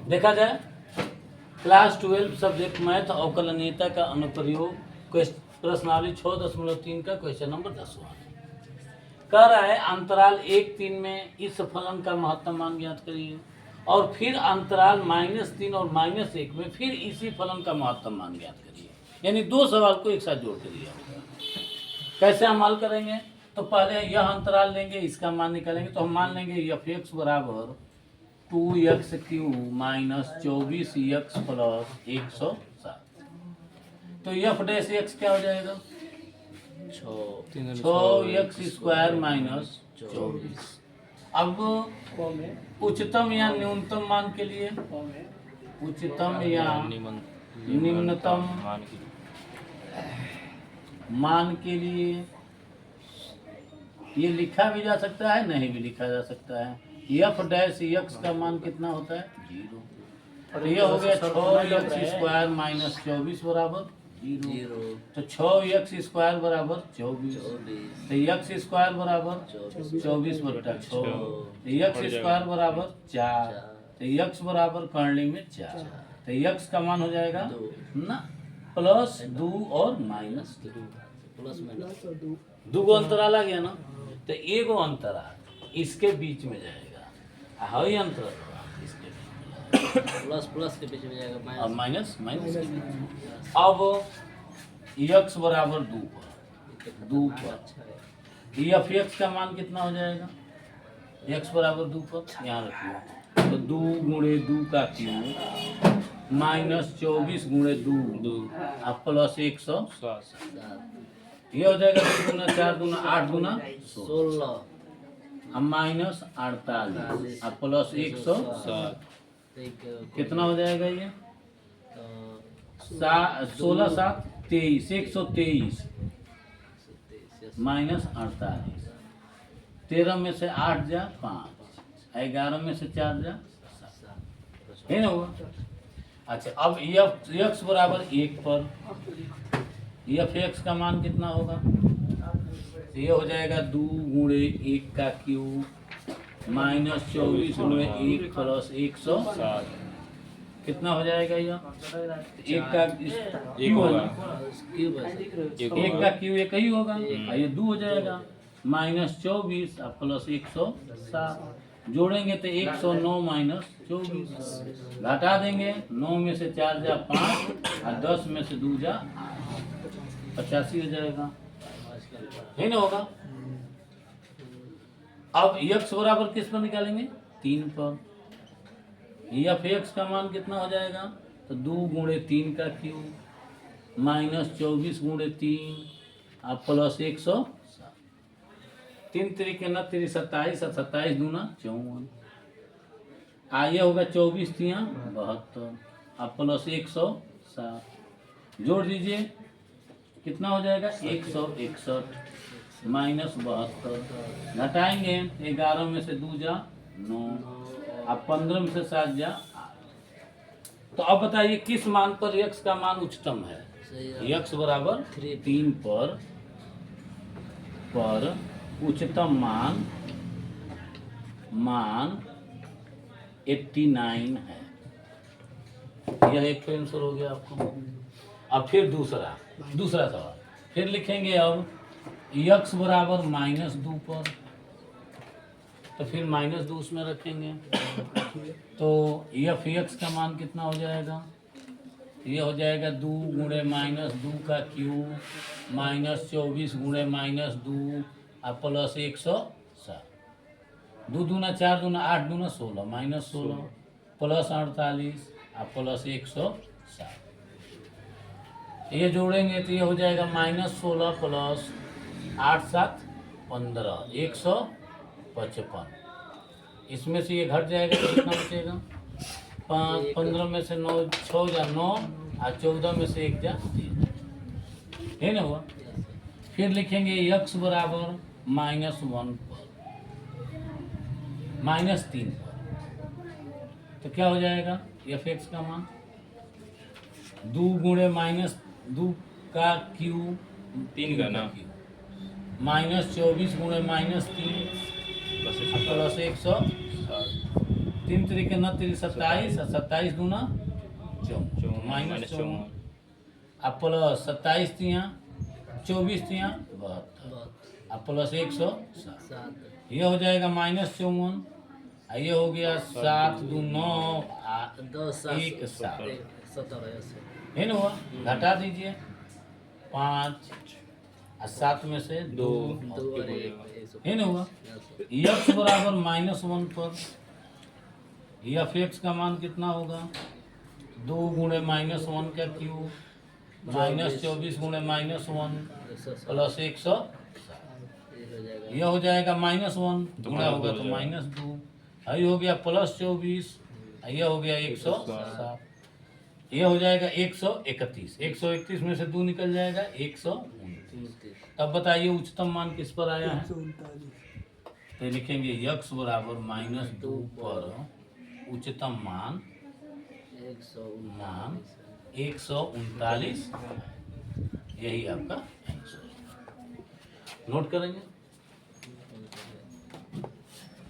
देखा जाए class 12 subject math अवकलनीयता का अनुप्रयोग प्रश्नावली 6.3 का क्वेश्चन नंबर 10 कह रहा है अंतराल 1-3 में इस फलन का महत्तम मान ज्ञात करिए और फिर अंतराल -3 और -1 में फिर इसी फलन का महत्तम मान ज्ञात करिए। यानी दो सवाल को एक साथ जोड़ कर दिया होगा। कैसे हम हल करेंगे? तो पहले यह अंतराल लेंगे, इसका मान निकालेंगे। तो हम मान लेंगे f(x) बराबर 2x³ माइनस 24x प्लस 107। तो f' क्या हो जाएगा? 6x² minus 24। अब उच्चतम या न्यूनतम मान के लिए उच्चतम या निम्नतम मान के लिए ये लिखा भी जा सकता है, नहीं भी लिखा जा सकता है। f' का मान कितना होता है? 0। तो ये हो गया 6x² माइनस 24 बराबर 0। तो 6x² बराबर 24। तो x² बराबर 24/6। तो x² बराबर 4। तो x बराबर करने में 4। तो x का मान हो जाएगा ना प्लस 2 और माइनस 2। दो अंतराल आ गया ना। तो एगो अंतराल इसके बीच में जाएगा, हई अंतराल इसके प्लस के बीच में जाएगा और माइनस के बीच में। अब x बराबर 2 पर f(x) का मान कितना हो जाएगा? x बराबर 2 पर यहाँ रखिए। तो 2 गुणे 2 का क्यूब माइनस 24 गुणे 2 अब प्लस 107। ये हो जाएगा 2 दूना 4 दूना 8 दूना 16 अब माइनस 48 अब प्लस 107। कितना हो जाएगा ये? 16 7 23 123 माइनस 48। 13 में से 8 जा 5, 11 में से 4 जा 7 है ना हुआ। अच्छा अब f(x) बराबर 1 पर f(x) का मान कितना होगा? ये हो जाएगा 2 गुणे 1 का क्यूब माइनस 24 गुणे 1 प्लस 107। कितना हो जाएगा यह? 1 का क्यूब होगा, 1 का क्यूब 1 ही होगा। ये 2 हो जाएगा माइनस 24 और प्लस 107। जोड़ेंगे तो 109 माइनस 24 घटा देंगे। 9 में से 4 जा 5 और 10 में से 2 जा 85 हो जाएगा, है ना होगा। अब x बराबर किस पर निकालेंगे? 3 पर। f(x) का मान कितना हो जाएगा? तो 2 गुणे 3 का क्यूब माइनस 24 गुणे 3 और प्लस 107। 3 तरीके न 3 27 और 27 दूना 54। आगे होगा 24 3 72 और प्लस 107। जोड़ दीजिए कितना हो जाएगा? 161 माइनस 72 घटाएंगे 11 में से 2 जा 9 अब 15 में से 7 जा 8। तो अब बताइए किस मान पर x का मान उच्चतम है? x बराबर 3 पर उच्चतम मान 89 है। यह एक तो आंसर हो गया आपको। अब फिर दूसरा सवाल फिर लिखेंगे। अब x बराबर -2 पर, तो फिर -2 उसमें रखेंगे। तो f(x) का मान कितना हो जाएगा? ये हो जाएगा 2 गुणे -2 का क्यूब माइनस 24 गुणे -2 और प्लस 107। 2 दूना 4 दूना 8 दूना 16 माइनस 16 प्लस 48 और प्लस 107। ये जोड़ेंगे तो ये हो जाएगा -16 प्लस 8 7 15 155। इसमें से ये घट जाएगा तो कितना बचेगा? 5 15 में से 9 6 जा 9 और 14 में से 1 जा 3 है ना हुआ। फिर लिखेंगे x बराबर -1 पर -3 पर, तो क्या हो जाएगा? f(x) का मान 2 गुणे -2 का क्यूब 3 का ना -24 गुणे -3 प्लस 107 3 तरीके 9 3 27 और 27 दूना 54 माइनस 54 अब प्लस 27 तिया 24 तिया 72 बहुत अब प्लस 107 सात ये हो जाएगा माइनस 54 ये हो गया 7 2 9 दो सात 1 7 17 ऐसे है ना हुआ घटा दीजिए 5 और 7 में से 2 दो और एक है ना हुआ x बराबर -1 पर एफ एक्स का मान कितना होगा 2 गुणे -1 का क्यूब -24 गुणे -1 प्लस 100 ये हो जाएगा यह हो जाएगा -1 गुणा होगा तो -2 ये हो गया +24 यह हो गया 107 यह हो जाएगा 131 131 में से 2 निकल जाएगा 129 तब बताइए उच्चतम मान किस पर आया है तो लिखेंगे x बराबर -2 पर उच्चतम मान 139 यही आपका आंसर नोट करेंगे।